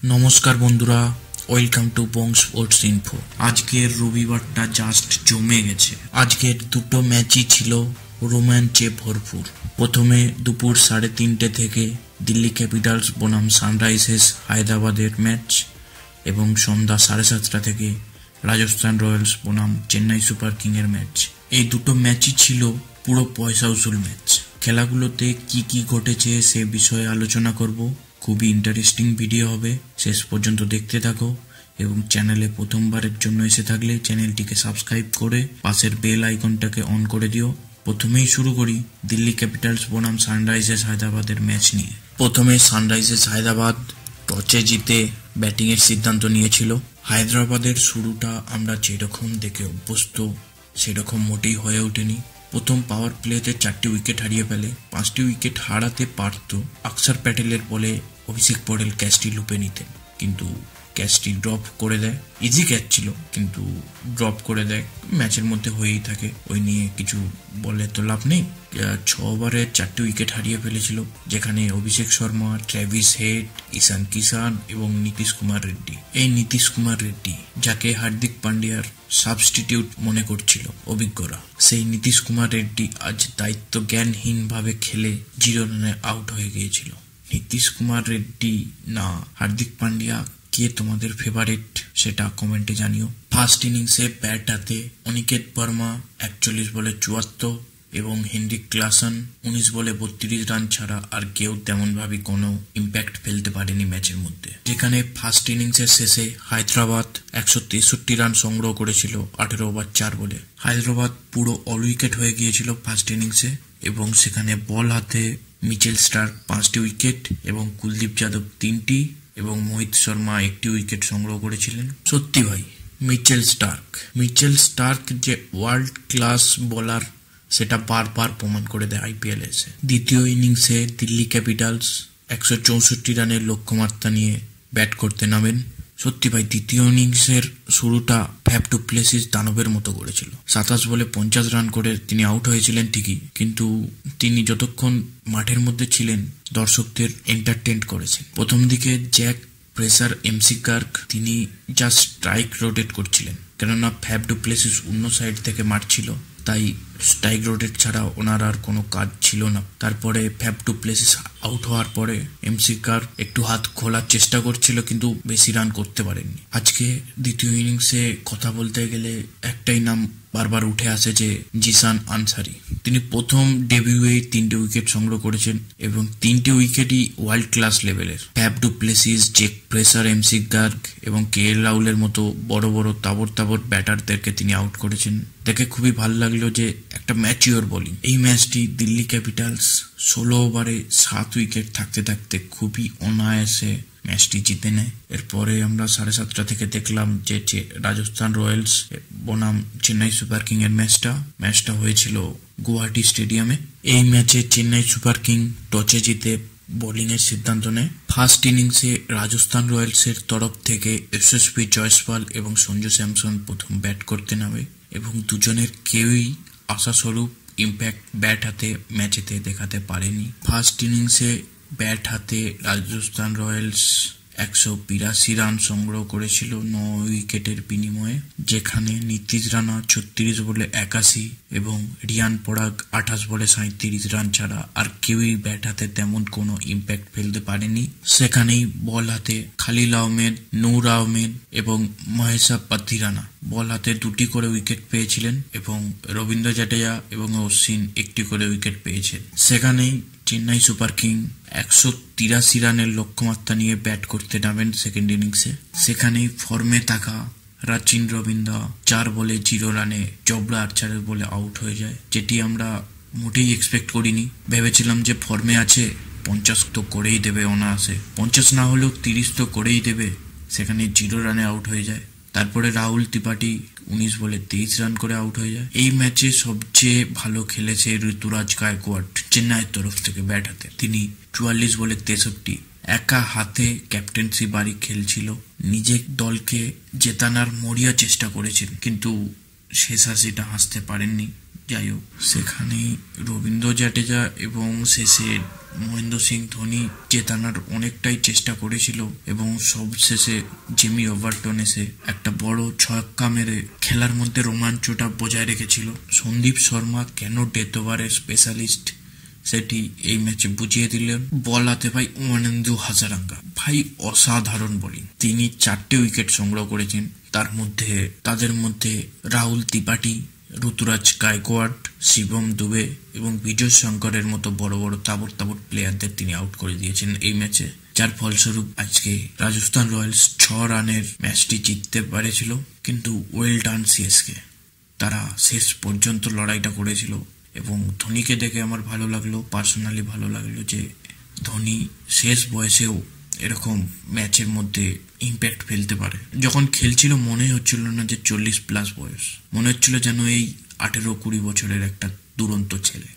নমস্কার বন্ধুরা, welcome to Bong sports info. আজকের রবিবারটা জাস্ট জমে গেছে। আজকের দুটো ম্যাচই ছিল রোমাঞ্চে ভরপুর। প্রথমে দুপুর 3:30 থেকে দিল্লি ক্যাপিটালস বনাম সানরাইজার্স হায়দ্রাবাদের ম্যাচ, এবং সন্ধ্যা 7:30 থেকে রাজস্থান রয়্যালস বনাম চেন্নাই সুপার কিংয়ের ম্যাচ। এই দুটো ম্যাচই ছিল পুরো পয়সা উসুল ম্যাচ। খেলাগুলোতে কি কি ঘটেছে সে বিষয়ে আলোচনা করব। খুবই ইন্টারেস্টিং ভিডিও হবে, শেষ পর্যন্ত দেখতে থাকো এবং চ্যানেলে প্রথমবারের জন্য এসে থাকলে চ্যানেলটিকে সাবস্ক্রাইব করে পাশের বেল আইকনটাকে অন করে দিও। প্রথমেই শুরু করি দিল্লি ক্যাপিটালস বনাম সানরাইজার্স হায়দ্রাবাদের ম্যাচ নিয়ে। প্রথমে সানরাইজার্স হায়দ্রাবাদ টসে জিতে ব্যাটিংয়ের সিদ্ধান্ত নিয়েছিল। হায়দ্রাবাদের শুরুটা আমরা যেরকম দেখে অভ্যস্ত সেরকম মোটেই হয়ে ওঠেনি। প্রথম পাওয়ার প্লেতে 4টি উইকেট হারিয়ে ফেলে। 5টি উইকেট হারাতে পারত। অক্ষর প্যাটেলের বলে অভিষেক পটেল ক্যাচটি লুপে নিতেন, কিন্তু ক্যাচটি ড্রপ করে দেয়। ইজি ক্যাচ ছিল কিন্তু ড্রপ করে দেয়। ম্যাচের মধ্যে হয়েই থাকে, ওই নিয়ে কিছু বলে তো লাভ নেই। 6 ওভারে 4টি উইকেট হারিয়ে ফেলেছিল, যেখানে অভিষেক শর্মা, ট্র্যাভিস হেড, ঈশান কিষান এবং নীতিশ কুমার রেড্ডি। এই নীতিশ কুমার রেড্ডি, যাকে হার্দিক পান্ডিয়ার সাবস্টিটিউট মনে করছিল অভিজ্ঞরা, সেই নীতিশ কুমার রেড্ডি আজ দায়িত্ব জ্ঞানহীন ভাবে খেলে 0 রানে আউট হয়ে গিয়েছিল। নীতিশ কুমার রেড্ডি না হার্দিক পান্ডিয়া, কে তোমাদের ফেভারিট সেটা কমেন্টে জানিও। ফার্স্ট ইনিংসে ব্যাট হাতে অনিকেত বর্মা 41 বলে 74 এবং হেনরিক ক্লাসন 19 বলে 32 রান ছাড়া আর কেউ তেমন ভাবে কোনো ইম্প্যাক্ট ফেলতে পারেনি ম্যাচের মধ্যে। যেখানে ফার্স্ট ইনিংসের শেষে হায়দ্রাবাদ 163 রান সংগ্রহ করেছিল 18 ওভার 4 বলে। হায়দ্রাবাদ পুরো অল উইকেট হয়ে গিয়েছিল ফার্স্ট ইনিংসে, এবং সেখানে বল হাতে মিচেল স্টার্ক 5টি উইকেট এবং কুলদীপ যাদব 3টি এবং মোহিত শর্মা 1টি উইকেট সংগ্রহ করেছিলেন। সত্যি ভাই, মিচেল স্টার্ক যে ওয়ার্ল্ড ক্লাস বোলার সেটা বারবার প্রমাণ করে দেয় আইপিএল এসে। দ্বিতীয় ইনিংসে দিল্লি ক্যাপিটালস 164 রানের লক্ষ্যমাত্রা নিয়ে ব্যাট করতে নামেন। সত্যি ভাই, দ্বিতীয় ইনিংসের শুরুটা ফ্যাফ ডু প্লেসিস দানবের মতো করেছিল। 27 বলে 50 রান করে তিনি আউট হয়েছিলেন ঠিকই, কিন্তু তিনি যতক্ষণ মাঠের মধ্যে ছিলেন দর্শকদের এন্টারটেইন করেছেন। প্রথম দিকে জ্যাক প্রেসার এমসি গার্গ তিনি জাস্ট স্ট্রাইক রোটেট করছিলেন, কেননা ফ্যাফ ডু প্লেসিস অন্য সাইড থেকে মারছিল, তাই স্ট্রাইক রোটেট ছাড়া ওনার আর কোনো কাজ ছিল না। তারপরে ফ্যাফ ডু প্লেসিস আউট হওয়ার পরে এমসি গার্গ একটু হাত খোলার চেষ্টা করছিল, কিন্তু বেশি রান করতে পারেননি। আজকে দ্বিতীয় ইনিংসে কথা বলতে গেলে একটাই নাম বারবার উঠে আসে, যে জিসান আনসারি। তিনি প্রথম ডেবিউয়ে 3টে উইকেট সংগ্রহ করেছেন এবং 3টে উইকেটই ওয়ার্ল্ড ক্লাস লেভেলের। Faf du Plessis, Jack pressure, MC Garg এবং KL রাহুলের মতো বড় বড় তাবড় ব্যাটারদেরকে তিনি আউট করেছেন। দেখে খুবই ভালো লাগলো যে একটা ম্যাচিওর বোলিং। এই ম্যাচটি দিল্লি ক্যাপিটালস 16 ওভারে 7 উইকেট থাকতে থাকতে খুবই অনায়াসে ম্যাচটি জিতে নেয়। এরপরে আমরা 7:30 থেকে দেখলাম যে রাজস্থান রয়্যালস বনাম চেন্নাই সুপার কিং এর ম্যাচটা হয়েছিল গুয়াহাটি স্টেডিয়ামে। এই ম্যাচে চেন্নাই সুপার কিং টসে জিতে বোলিং এর সিদ্ধান্ত নেয়। ফার্স্ট ইনিংসে রাজস্থান রয়্যালস এর তরফ থেকে যশস্বী জয়সওয়াল এবং সঞ্জু স্যামসন প্রথম ব্যাট করতে নামে, এবং দুজনের কেউই আশাস্বরূপ ইম্প্যাক্ট ব্যাট হাতে ম্যাচেতে দেখাতে পারেনি। ফার্স্ট ইনিংসে ব্যাট হাতে রাজস্থান রয়্যালস 182 রান সংগ্রহ করেছিল 9 উইকেটের বিনিময়ে, যেখানে নীতিশ রানা 36 বলে 81 এবং রিয়ান পরাগ 28 বলে 37 রান ছাড়া আর কেউই ব্যাট হাতে তেমন কোনো ইম্প্যাক্ট ফেলতে পারেনি। সেখানেই বল হাতে খালিল আহমেদ, নূর আহমেদ এবং মহেশা পাতিরানা বল হাতে 2টি করে উইকেট পেয়েছিলেন, এবং রবীন্দ্র জাডেজা এবং অশ্বিন 1টি করে উইকেট পেয়েছেন। সেখানেই চেন্নাই সুপার কিং 183 রানের লক্ষ্যমাত্রা নিয়ে ব্যাট করতে নামেন সেকেন্ড ইনিংসে। সেখানেই ফর্মে থাকা রাচিন রবীন্দ্র 4 বলে 0 রানে জবরা আর্চারের বলে আউট হয়ে যায়, যেটি আমরা মোটেই এক্সপেক্ট করিনি। ভেবেছিলাম যে ফর্মে আছে, 50 তো করেই দেবে অনায়াসে, 50 না হলেও 30 তো করেই দেবে। সেখানে 0 রানে আউট হয়ে যায়। তারপরে রাহুল ত্রিপাঠী 19 বলে 23 রান করে আউট হয়ে যায়। এই ম্যাচে সবচেয়ে ভালো খেলেছে ঋতুরাজ গায়কোয়াড় চেন্নাইয়ের তরফ থেকে ব্যাট হাতে। তিনি 44 বলে 63 একা হাতে ক্যাপ্টেন্সি বাড়ি খেলছিল, নিজের দলকে জেতানোর মরিয়া চেষ্টা করেছেন, কিন্তু শেষ হাসিটা হাসতে পারেননি। যাই হোক, সেখানে রবীন্দ্র জাডেজা এবং শেষে মহেন্দ্র সিং ধোনি জেতানোর অনেকটাই চেষ্টা করেছিল এবং সব শেষে জিমি ওভারটন এসে একটা বড় ছক্কা মেরে খেলার মধ্যে রোমাঞ্চটা বজায় রেখেছিল। সন্দীপ শর্মা কেন ডেথ ওভারের স্পেশালিস্ট সেটি এই ম্যাচে বুঝিয়ে দিলেন। বল হাতে ভাই ওয়ানেন্দু হাজারাঙ্গা, ভাই অসাধারণ বোলিং। তিনি 4টে উইকেট সংগ্রহ করেছেন। তাদের মধ্যে রাহুল ত্রিপাঠী, ঋতুরাজ গায়কোয়াড়, শিবম দুবে এবং বিজয় শঙ্করের মতো বড় বড় তাবড় প্লেয়ারদের তিনি আউট করে দিয়েছেন এই ম্যাচে, যার ফলস্বরূপ আজকে রাজস্থান রয়্যালস 6 রানের ম্যাচটি জিততে পেরেছিল। কিন্তু ওয়েল ডান সিএসকে, তারা শেষ পর্যন্ত লড়াইটা করেছিল এবং ধোনিকে দেখে আমার ভালো লাগলো, পার্সোনালি ভালো লাগলো যে ধোনি শেষ বয়সেও এরকম ম্যাচের মধ্যে ইম্প্যাক্ট ফেলতে পারে। যখন খেলছিল মনে হচ্ছিল না যে 40+ বয়স, মনে হচ্ছিল যেন এই 18-20 বছরের একটা দুরন্ত ছেলে।